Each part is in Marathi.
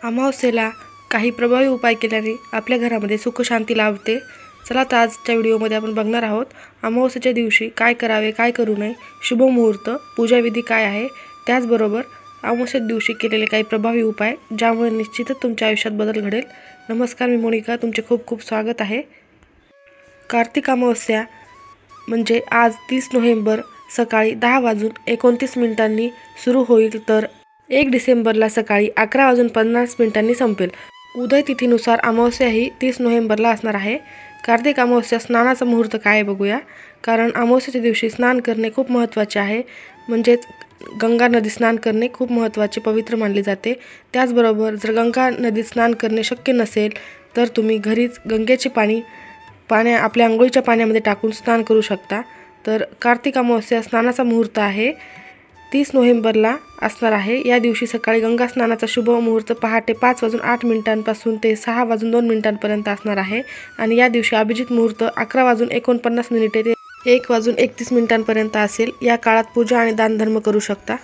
अमावस्येला काही प्रभावी उपाय केल्याने आपल्या घरामध्ये सुख शांती लाभते। चला तर आजच्या व्हिडिओमध्ये आपण बघणार आहोत अमावस्येच्या दिवशी काय करावे, काय करू नये, शुभ मुहूर्त, पूजाविधी काय आहे, त्याचबरोबर अमावस्येच्या दिवशी केलेले काही प्रभावी उपाय ज्यामुळे निश्चितच तुमच्या आयुष्यात बदल घडेल। नमस्कार, मी मोनिका, तुमचे खूप खूप स्वागत आहे। कार्तिक अमावस्या म्हणजे आज 30 नोव्हेंबर सकाळी 10:29 सुरू होईल तर 1 डिसेंबरला सकाळी 11:50 संपेल। उदय तिथीनुसार अमावस्या ही 30 नोव्हेंबरला असणार आहे। कार्तिक अमावस्या स्नानाचा मुहूर्त काय बघूया, कारण अमावस्येच्या दिवशी स्नान करणे खूप महत्त्वाचे आहे। म्हणजेच गंगा नदी स्नान करणे खूप महत्त्वाचे, पवित्र मानले जाते। त्याचबरोबर जर गंगा नदीत स्नान करणे शक्य नसेल तर तुम्ही घरीच गंगेचे पाणी आपल्या अंघोळीच्या पाण्यामध्ये टाकून स्नान करू शकता। तर कार्तिक अमावस्या स्नानाचा मुहूर्त आहे 30 नोव्हेंबरला असणार आहे। या दिवशी सकाळी गंगा स्नानाचा शुभ मुहूर्त पहाटे 5:08 ते 6:02 असणार आहे आणि या दिवशी अभिजित मुहूर्त 11:49 ते 1:31 असेल। या काळात पूजा आणि दानधर्म करू शकता।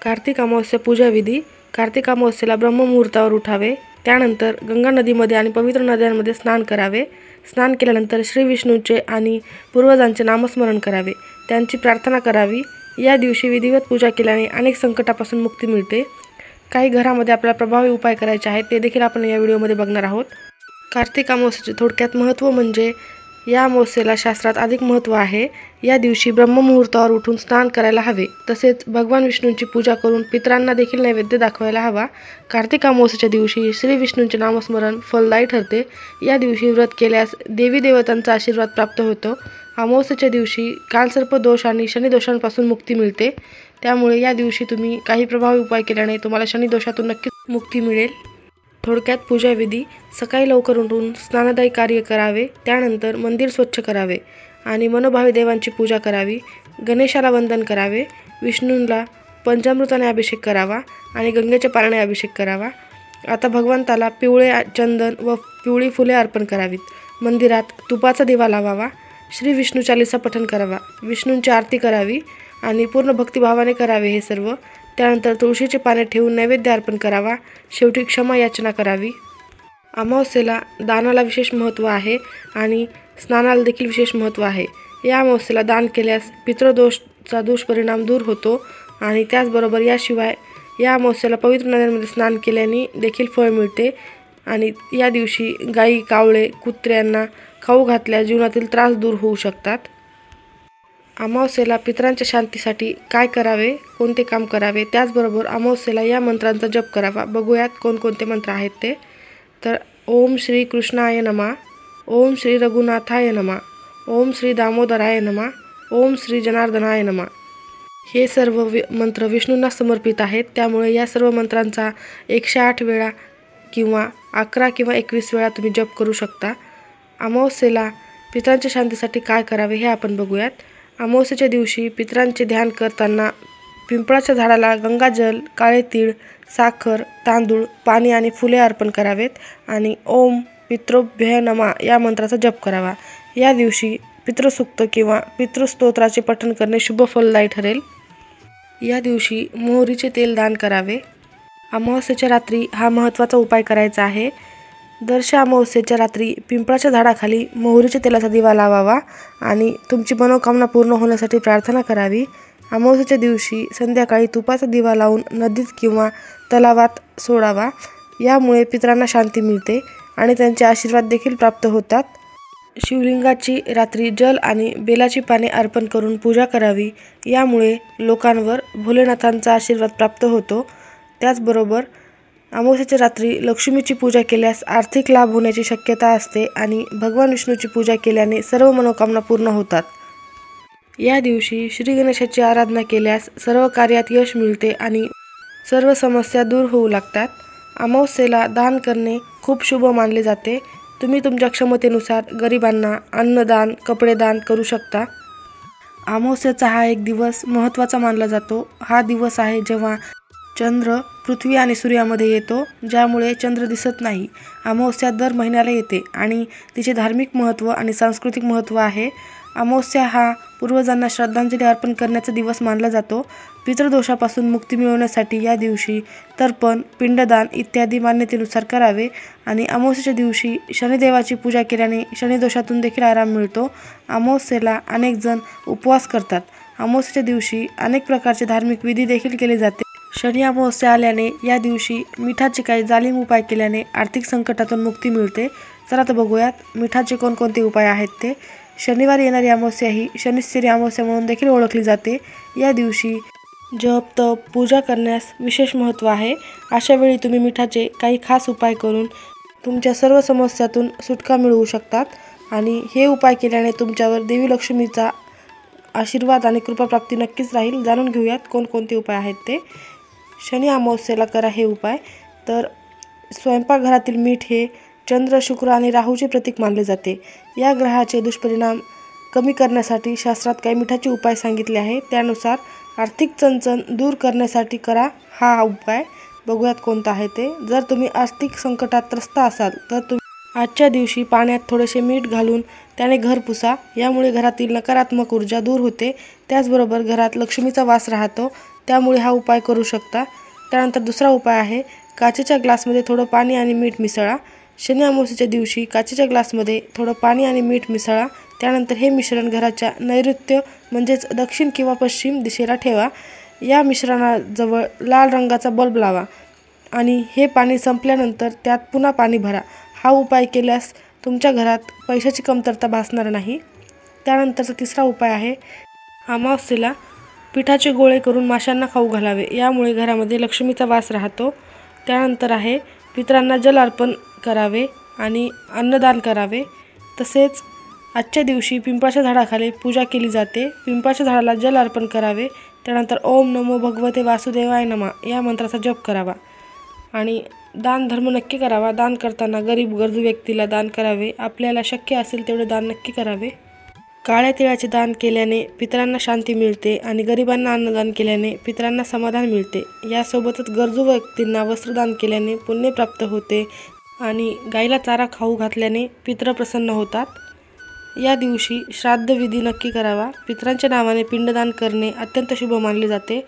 कार्तिक अमावस्या पूजाविधी। कार्तिक अमावस्येला ब्रह्ममुहूर्तावर उठावे, त्यानंतर गंगा नदीमध्ये आणि पवित्र नद्यांमध्ये स्नान करावे। स्नान केल्यानंतर श्री विष्णूचे आणि पूर्वजांचे नामस्मरण करावे, त्यांची प्रार्थना करावी। या दिवशी विधिवत पूजा केल्याने अनेक संकटापासून मुक्ती मिळते। काही घरामध्ये आपल्याला प्रभावी उपाय करायचे आहेत, ते देखील आपण या व्हिडिओमध्ये बघणार आहोत। कार्तिक अमावस्येचे थोडक्यात महत्त्व म्हणजे या अमावस्येला शास्त्रात अधिक महत्त्व आहे। या दिवशी ब्रह्ममुहूर्तावर उठून स्नान करायला हवे, तसेच भगवान विष्णूंची पूजा करून पितरांना देखील नैवेद्य दाखवायला हवा। कार्तिक अमावस्येच्या दिवशी श्री विष्णूंचे नामस्मरण फलदायी ठरते। या दिवशी व्रत केल्यास देवी देवतांचा आशीर्वाद प्राप्त होतो। अमावस्येच्या दिवशी कालसर्प दोष आणि शनिदोषांपासून मुक्ती मिळते, त्यामुळे या दिवशी तुम्ही काही प्रभावी उपाय केल्याने तुम्हाला शनिदोषातून नक्कीच मुक्ती मिळेल। थोडक्यात पूजाविधी। सकाळी लवकर उठून स्नानदायी कार्य करावे, त्यानंतर मंदिर स्वच्छ करावे आणि मनोभावी देवांची पूजा करावी। गणेशाला वंदन करावे, विष्णूंना पंचामृताने अभिषेक करावा आणि गंगेच्या पाण्याने अभिषेक करावा। आता भगवंताला पिवळे चंदन व पिवळी फुले अर्पण करावीत। मंदिरात तुपाचा दिवा लावावा, श्री विष्णू चालीसा पठण करावा, विष्णूंची आरती करावी आणि पूर्ण भक्तिभावाने करावे हे सर्व। त्यानंतर तुळशीचे पाने ठेवून नैवेद्य अर्पण करावा। शेवटी क्षमा याचना करावी। अमावस्येला दानाला विशेष महत्त्व आहे आणि स्नानाला देखील विशेष महत्त्व आहे। या अमावस्येला दान केल्यास पितृदोषचा दुष्परिणाम दूर होतो आणि त्याचबरोबर याशिवाय या अमावस्येला पवित्र नद्यांमध्ये स्नान केल्याने देखील फळ मिळते आणि या दिवशी गायी, कावळे, कुत्र्यांना खाऊ घातल्यास जीवनातील त्रास दूर होऊ शकतात। अमावस्येला पितरांच्या शांतीसाठी काय करावे, कोणते काम करावे, त्याचबरोबर अमावस्येला या मंत्रांचा जप करावा। बघूयात कोणकोणते मंत्र आहेत ते। तर ओम श्री कृष्णाय नमः, ओम श्री रघुनाथाय नमः, ओम श्री दामोदराय नमः, ओम श्री जनार्दनाय नमः। हे सर्व मंत्र विष्णूंना समर्पित आहेत, त्यामुळे या सर्व मंत्रांचा 108 वेळा किंवा 11 किंवा 21 वेळा तुम्ही जप करू शकता। अमावस्येला पितरांच्या शांतीसाठी काय करावे हे आपण बघूयात। अमावस्येच्या दिवशी पितरांचे ध्यान करताना पिंपळाच्या झाडाला गंगाजल, काळे तीळ, साखर, तांदूळ, पाणी आणि फुले अर्पण करावेत आणि ओम पितृभ्य नमः या मंत्राचा जप करावा। या दिवशी पितृसूक्त किंवा पितृस्तोत्राचे पठण करणे शुभ फलदायी ठरेल। या दिवशी मोहरीचे तेल दान करावे। अमावस्येच्या रात्री हा महत्त्वाचा उपाय करायचा आहे। दरशा अमावस्येच्या रात्री पिंपळाच्या झाडाखाली मोहरीच्या तेलाचा दिवा लावावा आणि तुमची मनोकामना पूर्ण होण्यासाठी प्रार्थना करावी। अमावस्येच्या दिवशी संध्याकाळी तुपाचा दिवा लावून नदीत किंवा तलावात सोडावा। यामुळे पितरांना शांती मिळते आणि त्यांचे आशीर्वाद देखील प्राप्त होतात। शिवलिंगाची रात्री जल आणि बेलाची पाने अर्पण करून पूजा करावी। यामुळे लोकांवर भोलेनाथांचा आशीर्वाद प्राप्त होतो। त्याचबरोबर अमावस्येच्या रात्री लक्ष्मीची पूजा केल्यास आर्थिक लाभ होण्याची शक्यता असते आणि भगवान विष्णूची पूजा केल्याने सर्व मनोकामना पूर्ण होतात। या दिवशी श्री गणेशाची आराधना केल्यास सर्व कार्यात यश मिळते आणि सर्व समस्या दूर होऊ लागतात। अमावस्येला दान करणे खूप शुभ मानले जाते। तुम्ही तुमच्या क्षमतेनुसार गरिबांना अन्नदान, कपडेदान करू शकता। अमावस्येचा हा एक दिवस महत्त्वाचा मानला जातो। हा दिवस आहे जेव्हा चंद्र पृथ्वी आणि सूर्यामध्ये येतो, ज्यामुळे चंद्र दिसत नाही। अमावस्या दर महिन्याला येते आणि तिचे धार्मिक महत्त्व आणि सांस्कृतिक महत्त्व आहे। अमावस्या हा पूर्वजांना श्रद्धांजली अर्पण करण्याचा दिवस मानला जातो. पितृदोषापासून मुक्ती मिळवण्यासाठी या दिवशी तर्पण, पिंडदान इत्यादी मान्यतेनुसार करावे आणि अमावस्येच्या दिवशी शनिदेवाची पूजा केल्याने शनिदोषातून देखील आराम मिळतो. अमावस्येला अनेक जण उपवास करतात. अमावस्येच्या दिवशी अनेक प्रकारचे धार्मिक विधी देखील केले जाते. शनी अमावस्या आल्याने या दिवशी मिठाचे काही जालिम उपाय केल्याने आर्थिक संकटातून मुक्ती मिळते. चला तर बघूयात मिठाचे कोणकोणते उपाय आहेत ते. शनिवारी येणारी अमावस्या ही शनिश्चरी अमावस्या म्हणून देखील ओळखली जाते. या दिवशी जप, तप, पूजा करण्यास विशेष महत्त्व आहे. अशा वेळी तुम्ही मिठाचे काही खास उपाय करून तुमच्या सर्व समस्यातून सुटका मिळवू शकतात आणि हे उपाय केल्याने तुमच्यावर देवी लक्ष्मीचा आशीर्वाद आणि कृपाप्राप्ती नक्कीच राहील. जाणून घेऊयात कोणकोणते उपाय आहेत ते. शनी अमावस्येला करा हे उपाय. तर स्वयंपाकघरातील मीठ हे चंद्र, शुक्र आणि राहूचे प्रतीक मानले जाते. या ग्रहाचे दुष्परिणाम कमी करण्यासाठी शास्त्रात काही मिठाचे उपाय सांगितले आहे. त्यानुसार आर्थिक चणचण दूर करण्यासाठी करा हा उपाय. बघूयात कोणता आहे ते. जर तुम्ही आर्थिक संकटात त्रस्त असाल तर तुम्ही आजच्या दिवशी पाण्यात थोडेसे मीठ घालून त्याने घर पुसा. यामुळे घरातील नकारात्मक ऊर्जा दूर होते. त्याचबरोबर घरात लक्ष्मीचा वास राहतो. त्यामुळे हा उपाय करू शकता. त्यानंतर दुसरा उपाय आहे, काचेच्या ग्लासमध्ये थोडं पाणी आणि मीठ मिसळा. शनी अमावस्येच्या दिवशी काचेच्या ग्लासमध्ये थोडं पाणी आणि मीठ मिसळा. त्यानंतर हे मिश्रण घराच्या नैऋत्य म्हणजेच दक्षिण किंवा पश्चिम दिशेला ठेवा. या मिश्रणाजवळ लाल रंगाचा बल्ब लावा आणि हे पाणी संपल्यानंतर त्यात पुन्हा पाणी भरा. हा उपाय केल्यास तुमच्या घरात पैशाची कमतरता भासणार नाही. त्यानंतरचा तिसरा उपाय आहे, अमावस्येला पिठाचे गोळे करून माशांना खाऊ घालावे. यामुळे घरामध्ये लक्ष्मीचा वास राहतो. त्यानंतर आहे, पितरांना जल अर्पण करावे आणि अन्नदान करावे. तसेच आजच्या दिवशी पिंपळाच्या झाडाखाली पूजा केली जाते. पिंपळाच्या झाडाला जल अर्पण करावे. त्यानंतर ओम नमो भगवते वासुदेवाय नमः या मंत्राचा जप करावा आणि दान धर्म नक्की करावा. दान करताना गरीब गरजू व्यक्तीला दान करावे. आपल्याला शक्य असेल तेवढे दान नक्की करावे. काळ्या तिळाचे दान केल्याने पितरांना शांती मिळते आणि गरिबांना अन्नदान केल्याने पितरांना समाधान मिळते. यासोबतच गरजू व्यक्तींना वस्त्रदान केल्याने पुण्य प्राप्त होते आणि गाईला चारा खाऊ घातल्याने पितृ प्रसन्न होतात. या दिवशी श्राद्धविधी नक्की करावा. पितरांच्या नावाने पिंडदान करणे अत्यंत शुभ मानले जाते.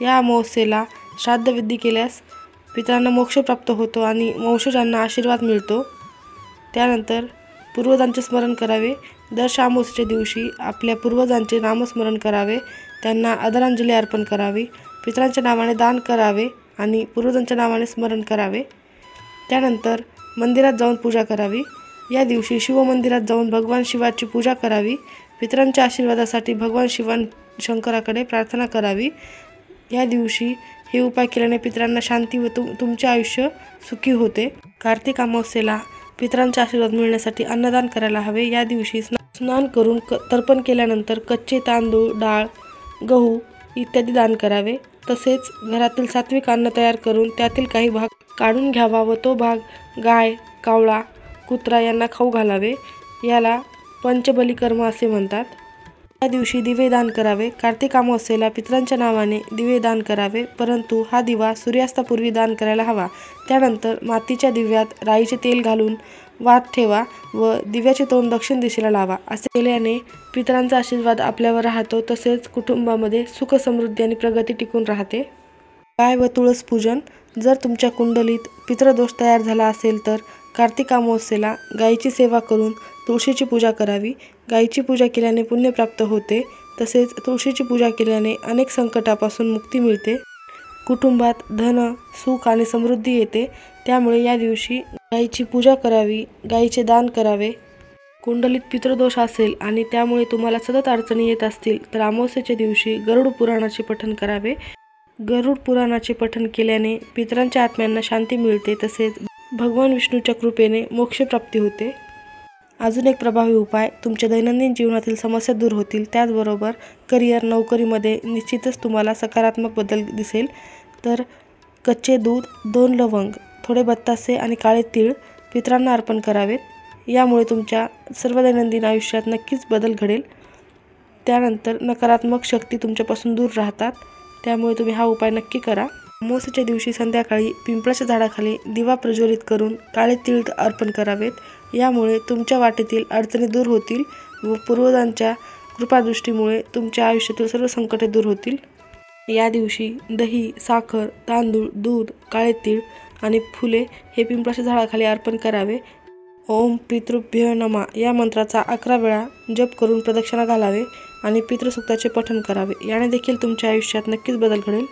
या अमावस्येला श्राद्धविधी केल्यास पितरांना मोक्ष प्राप्त होतो आणि वंशजांना आशीर्वाद मिळतो. त्यानंतर पूर्वजांचे स्मरण करावे. दर अमावस्येच्या दिवशी आपल्या पूर्वजांचे नामस्मरण करावे. त्यांना आदरांजली अर्पण करावी. पितरांच्या नावाने दान करावे आणि पूर्वजांच्या नावाने स्मरण करावे. त्यानंतर मंदिरात जाऊन पूजा करावी. या दिवशी शिवमंदिरात जाऊन भगवान शिवाची पूजा करावी. पितरांच्या आशीर्वादासाठी भगवान शंकराकडे प्रार्थना करावी. या दिवशी हे उपाय केल्याने पितरांना शांती व तुमचे आयुष्य सुखी होते. कार्तिक अमावस्येला पितरांचा आशीर्वाद मिळण्यासाठी अन्नदान करायला हवे. या दिवशी स्नान करून तर्पण केल्यानंतर कच्चे तांदूळ, डाळ, गहू इत्यादी दान करावे. तसेच घरातील सात्विक अन्न तयार करून त्यातील काही भाग काढून घ्यावा व तो भाग गाय, कावळा, कुत्रा यांना खाऊ घालावे. याला पंचबली कर्म असे म्हणतात. या दिवशी दिवे दान करावे. कार्तिक अमावस्येला पितरांच्या नावाने दिवे दान करावे, परंतु हा दिवा सूर्यास्तापूर्वी दान करायला हवा. त्यानंतर मातीच्या दिव्यात राईचे तेल घालून वात ठेवा व दिव्याचे तोंड दक्षिण दिशेला लावा. असे केल्याने पितरांचा आशीर्वाद आपल्यावर राहतो. तसेच कुटुंबामध्ये सुख, समृद्धी आणि प्रगती टिकून राहते. गाय व तुळस पूजन. जर तुमच्या कुंडलीत पितृदोष तयार झाला असेल तर कार्तिक अमावस्येला गायीची सेवा करून तुळशीची पूजा करावी. गायीची पूजा केल्याने पुण्य प्राप्त होते. तसेच तुळशीची पूजा केल्याने अनेक संकटापासून मुक्ती मिळते. कुटुंबात धन, सुख आणि समृद्धी येते. त्यामुळे या दिवशी गायीची पूजा करावी, गायीचे दान करावे. कुंडलीत पितृदोष असेल आणि त्यामुळे तुम्हाला सतत अडचणी येत असतील तर अमावस्येच्या दिवशी गरुड पुराणाचे पठण करावे. गरुड पुराणाचे पठण केल्याने पितरांच्या आत्म्यांना शांती मिळते. तसेच भगवान विष्णूच्या कृपेने मोक्षप्राप्ती होते. अजून एक प्रभावी उपाय, तुमच्या दैनंदिन जीवनातील समस्या दूर होतील. त्याचबरोबर करिअर, नोकरीमध्ये निश्चितच तुम्हाला सकारात्मक बदल दिसेल. तर कच्चे दूध, 2 लवंग, थोडे बत्तासे आणि काळे तीळ पितरांना अर्पण करावेत. यामुळे तुमच्या सर्व दैनंदिन आयुष्यात नक्कीच बदल घडेल. त्यानंतर नकारात्मक शक्ती तुमच्यापासून दूर राहतात. त्यामुळे तुम्ही हा उपाय नक्की करा. अमावस्येच्या दिवशी संध्याकाळी पिंपळाच्या झाडाखाली दिवा प्रज्वलित करून काळे तीळ अर्पण करावेत. यामुळे तुमच्या वाटेतील अडचणी दूर होतील व पूर्वजांच्या कृपादृष्टीमुळे तुमच्या आयुष्यातील सर्व संकटे दूर होतील। या दिवशी दही, साखर, तांदूळ, दूध, काळे तीळ आणि फुले हे पिंपळाच्या झाडाखाली अर्पण करावे। ओम पितृभ्यो नमः या मंत्राचा 11 वेळा जप करून प्रदक्षिणा घालावे आणि पितृसूक्ताचे पठण करावे। याने देखील तुमच्या आयुष्यात नक्कीच बदल घडेल।